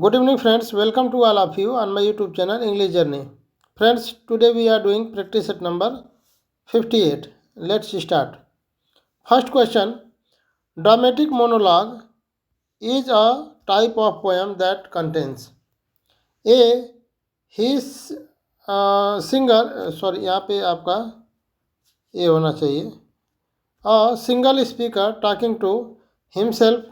Good evening, friends. Welcome to all of you on my YouTube channel English Journey. Friends, today we are doing practice set number 58. Let's start. First question. Dramatic monologue is a type of poem that contains A. His singer, sorry, यहाँ पे आपका A होना चाहिए. A single speaker talking to himself.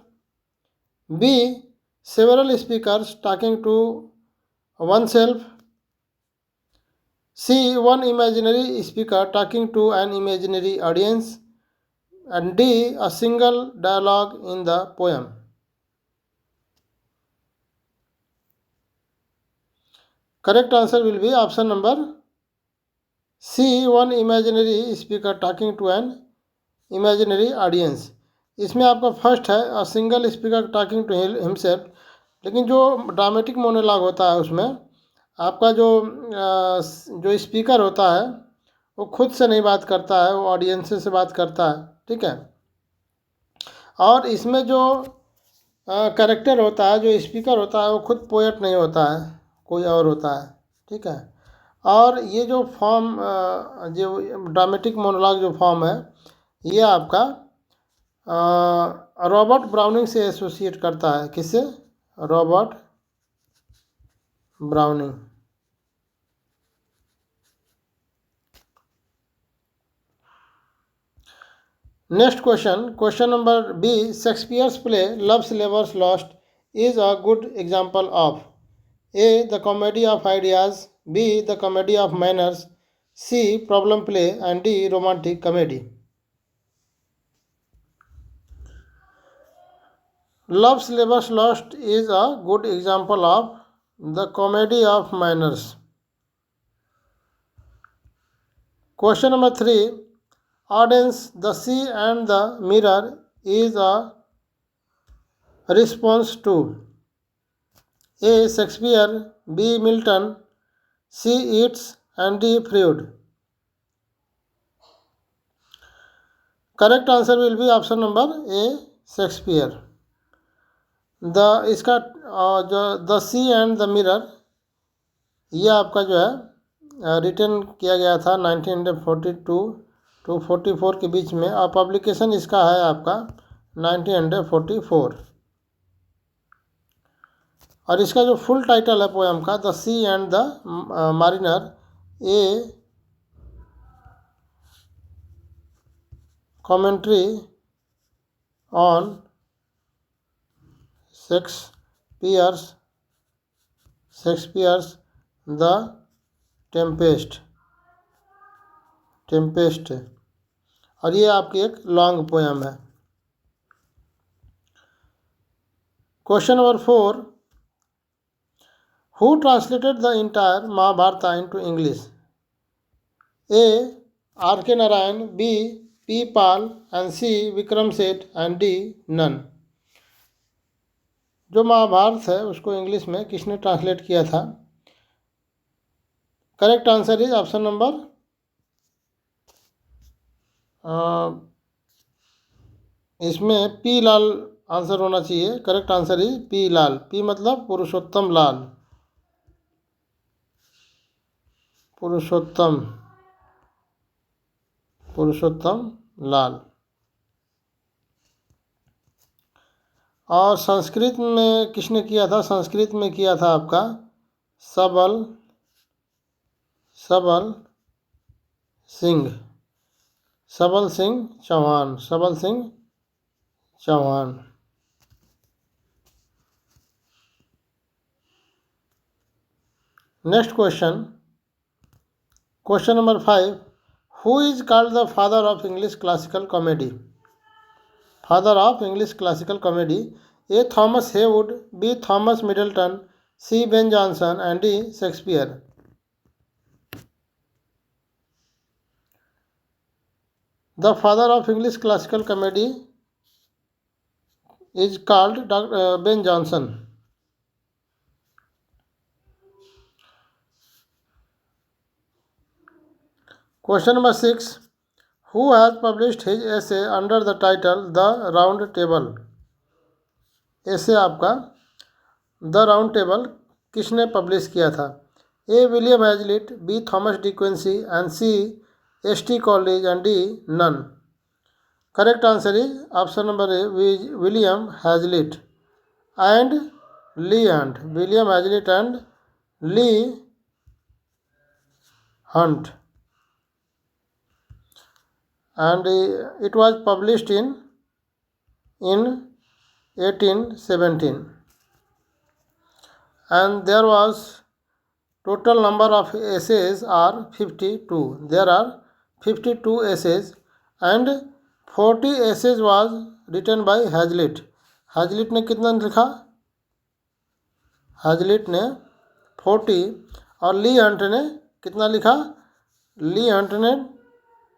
B. Several speakers talking to oneself. C. One imaginary speaker talking to an imaginary audience. And D. A single dialogue in the poem. Correct answer will be option number C. One imaginary speaker talking to an imaginary audience. इसमें आपका first है a single speaker talking to himself, लेकिन जो dramatic monologue होता है उसमें आपका जो स्पीकर होता है वो खुद से नहीं बात करता है, वो ऑडियंस से बात करता है. ठीक है. और इसमें जो कैरेक्टर होता है, जो स्पीकर होता है, वो खुद पोएट नहीं होता है, कोई और होता है. ठीक है. और ये जो फॉर्म जो ड्रामेटिक मोनोलॉग जो फॉर्म है ये आपका रॉबर्ट ब्राउनिंग से एसोसिएट करता है. किससे? Robert Browning. Next question number B. Shakespeare's play Love's Labour's Lost is a good example of A. The comedy of ideas. B. The comedy of manners. C. Problem play. And D. Romantic comedy. Love's Labour's Lost is a good example of the comedy of manners. Question number 3. Audience, the sea and the mirror is a response to A. Shakespeare. B. Milton. C. Yeats and D. Freud. Correct answer will be option number A. Shakespeare. इसका जो the C and the Mirror ये आपका जो है written किया गया था 1942 to 44 के बीच में, और पब्लिकेशन इसका है आपका 1944. और इसका जो फुल टाइटल है पोएम का, the C and the mariner, a commentary on Shakespeare's the tempest. और ये आपकी एक लॉन्ग पोएम है. Question number 4. Who translated the entire Mahabharata into English? A. R K Narayan. B. P Lal. And C. Vikram Seth. And D. None. जो महाभारत है उसको इंग्लिश में किसने ट्रांसलेट किया था? Correct answer is option number इसमें पी लाल आंसर होना चाहिए. Correct answer is P Lal. P मतलब पुरुषोत्तम लाल. पुरुषोत्तम लाल. और संस्कृत में किसने किया था? संस्कृत में किया था आपका Sabal Singh Chauhan. Next question number 5. Who is called the father of English classical comedy? Father of English classical comedy. A. Thomas Heywood. B. Thomas Middleton. C. Ben Jonson. And D. Shakespeare. The father of English classical comedy is called Ben Jonson. Question number 6. Who has published his essay under the title The Round Table? ऐसे आपका the round table किसने publish किया था? A William Hazlitt, B Thomas De Quincey and C S T Coleridge and D none. Correct answer is option number A William Hazlitt and Lee Hunt. William Hazlitt and Lee Hunt. And it was published in 1817. And there was total number of essays are 52. There are 52 essays and 40 essays was written by Hazlitt. Hazlitt ने कितना लिखा? Hazlitt ने 40 और ली Hunt ने कितना लिखा? ली Hunt ने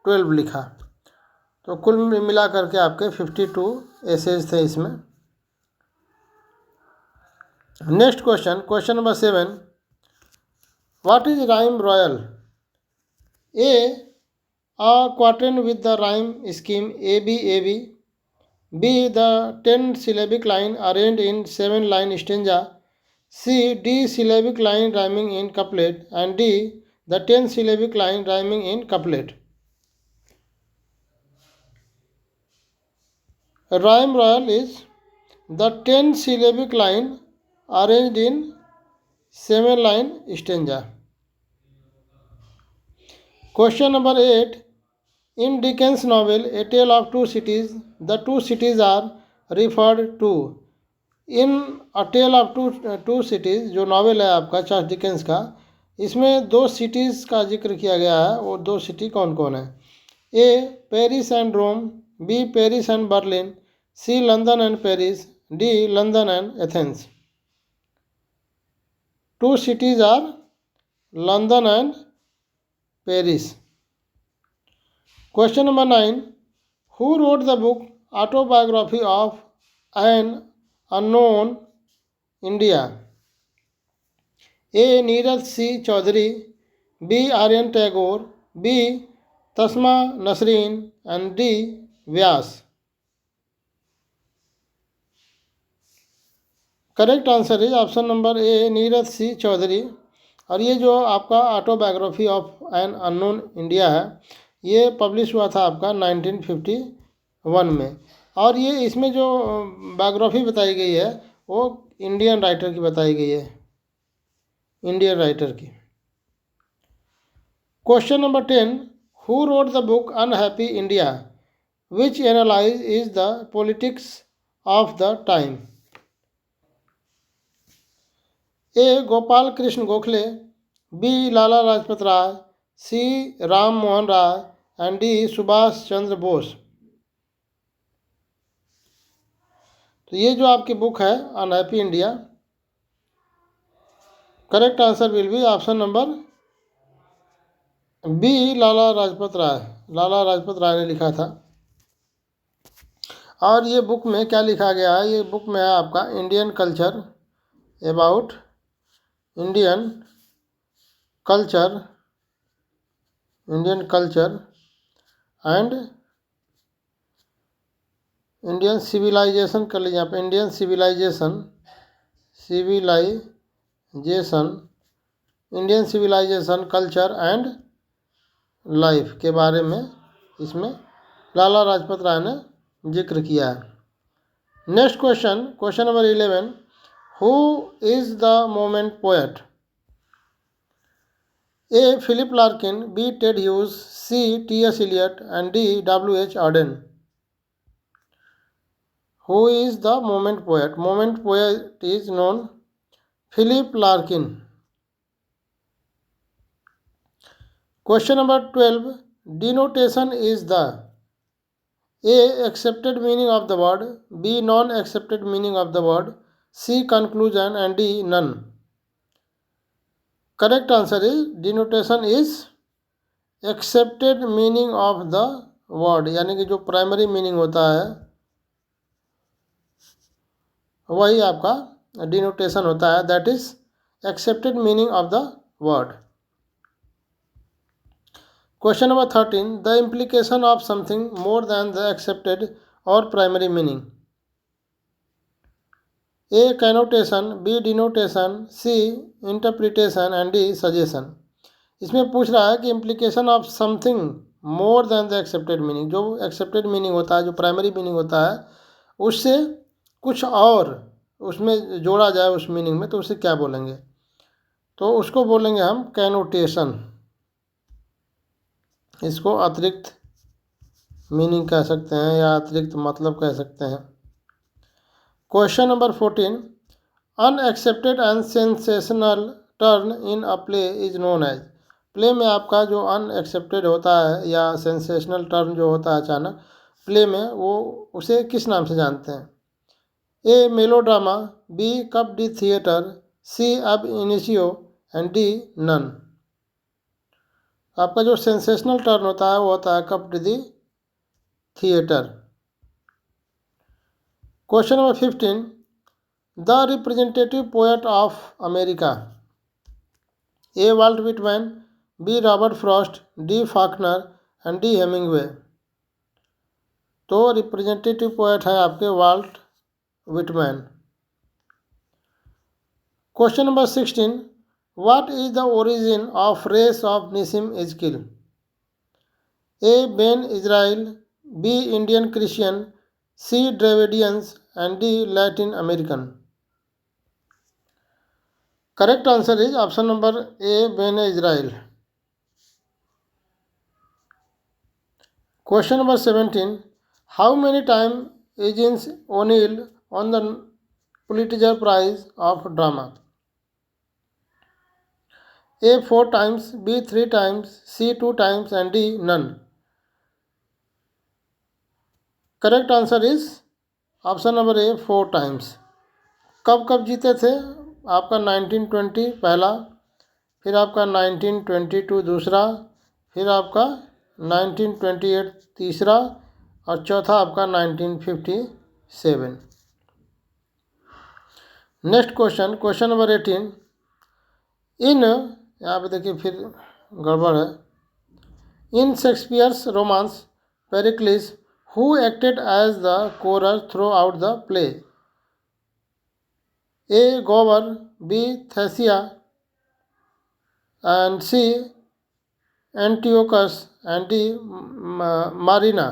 12 लिखा. तो कुल मिला करके आपके 52 एसेज थे इसमें. Next question, question number 7. What is rhyme royal? A quatrain with the rhyme scheme A B. B the 10 syllabic line arranged in 7 line stanza. C. D syllabic line rhyming in couplet and D the 10 syllabic line rhyming in couplet. Rhyme royal is the 10 syllabic line arranged in 7 line stanza. Question number 8. In Dickens novel A Tale of Two Cities, the two cities are referred to. In A Tale of Two Cities जो novel है आपका Charles Dickens का, इसमें 2 cities का जिक्र किया गया है. वो 2 सिटी कौन कौन है? A Paris and Rome, B Paris and Berlin, C London and Paris, D London and Athens. 2 cities are London and Paris. Question number 9. Who wrote the book Autobiography of an Unknown India? A. Nirad C Chaudhuri, B Aryan Tagore, B Taslima Nasrin and D Vyas. Correct answer is option number A Nirad C Chaudhuri. और ये जो आपका autobiography of an unknown India है, ये publish हुआ था आपका 1951 में. और ये इसमें जो बायोग्राफी बताई गई है वो इंडियन राइटर की बताई गई है, इंडियन राइटर की. Question number 10. Who wrote the book unhappy India which analyse is the politics of the time? A Gopal Krishna Gokhale, B Lala Lajpat Rai, C Ram Mohan Roy and D Subhash Chandra Bose. तो ये जो आपकी बुक है unhappy India, correct answer will be option number B Lala Lajpat Rai. Lala Lajpat Rai ने लिखा था. और ये बुक में क्या लिखा गया है? ये बुक में है आपका Indian culture, about Indian culture and Indian civilisation. कर लीजिए आप Indian civilisation culture and life के बारे में इसमें लाला लाजपत राय ने जिक्र किया है. Next question, question number 11. Who is the movement poet? A Philip Larkin, B Ted Hughes, C T S Eliot and D W H Auden. Who is the moment poet? Moment poet is known Philip Larkin. Question number 12. Denotation is the A. accepted meaning of the word, B. non-accepted meaning of the word, C. conclusion and D. none. Correct answer is denotation is accepted meaning of the word, यानी कि जो primary meaning होता है वही आपका denotation होता है. That is accepted meaning of the word. Question number 13. The implication of something more than the accepted और primary meaning. A connotation, B denotation, C interpretation and D suggestion. इसमें पूछ रहा है कि implication of something more than the accepted meaning, जो accepted meaning होता है, जो प्राइमरी मीनिंग होता है, उससे कुछ और उसमें जोड़ा जाए उस मीनिंग में, तो उसे क्या बोलेंगे? तो उसको बोलेंगे हम कैनोटेशन। इसको अतिरिक्त मीनिंग कह सकते हैं या अतिरिक्त मतलब कह सकते हैं। Question number 14, unexpected and sensational turn in a play is known as. Play में आपका जो अनएक्सेप्टेड होता है या सेंसेशनल टर्न जो होता है अचानक प्ले में, वो उसे किस नाम से जानते हैं? A melodrama, B coup de theatre, C ab initio and D none. आपका जो सेंसेशनल टर्न होता है वो होता है coup de theatre. Question number 15, the representative poet of America. A Walt Whitman, B Robert Frost, D Faulkner and D Hemingway. तो representative poet है आपके Walt Whitman. Question number 16, what is the origin of race of Nissim Ezekiel? A Bene Israel, B Indian Christian, C Dravidians and D Latin American. Correct answer is option number A Bene Israel. Question number 17, how many time is O'Neill on the Pulitzer prize of drama? A 4 times, B 3 times, C 2 times and D none. Correct answer is option number A 4 times। कब कब जीते थे? आपका 1920 पहला, फिर आपका 1922 दूसरा, फिर आपका 1928 तीसरा और चौथा आपका 1957। Next question, question number 18, in, यहाँ पे देखिए फिर गड़बड़ है, in Shakespeare's romance Pericles who acted as the chorus throughout the play? A Gower, B Thaisa and C Antiochus and D Marina.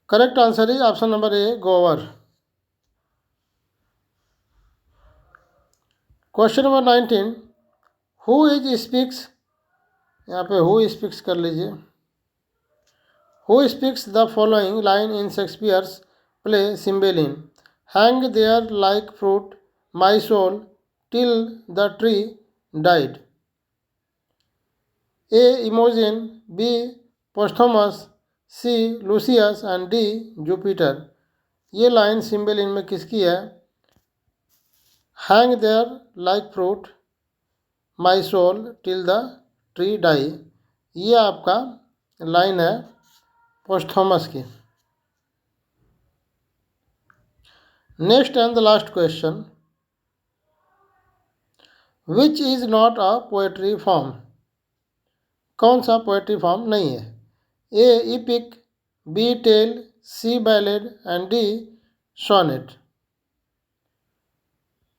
Correct answer is option number A Gower. Question number 19, who is speaks, यहाँ पे who speaks कर लीजिए। Who speaks the following line in Shakespeare's play Cymbeline? Hang there like fruit my soul till the tree died. A Imogen, B Posthumus, C Lucius and D Jupiter. ये line Cymbeline में किसकी है? Hang there like fruit my soul till the tree die, ये आपका line है Posthumus की। Next and the last question, which is not a poetry form? कौन सा पोएट्री फॉर्म नहीं है? A epic, B tale, C ballad and D sonnet.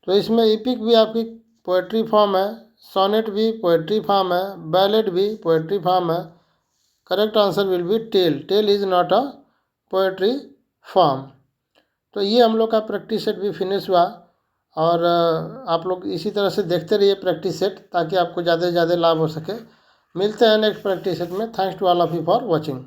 तो इसमें इपिक भी आपकी पोएट्री फॉर्म है, सोनेट भी पोएट्री फॉर्म है, बैलेड भी पोएट्री फॉर्म है। Correct answer will be tale. Tale is not a poetry form. तो ये हम लोग का प्रैक्टिस सेट भी फिनिश हुआ, और आप लोग इसी तरह से देखते रहिए प्रैक्टिस सेट, ताकि आपको ज़्यादा से ज़्यादा लाभ हो सके। मिलते हैं नेक्स्ट प्रैक्टिस सेट में। Thanks to all of you for watching.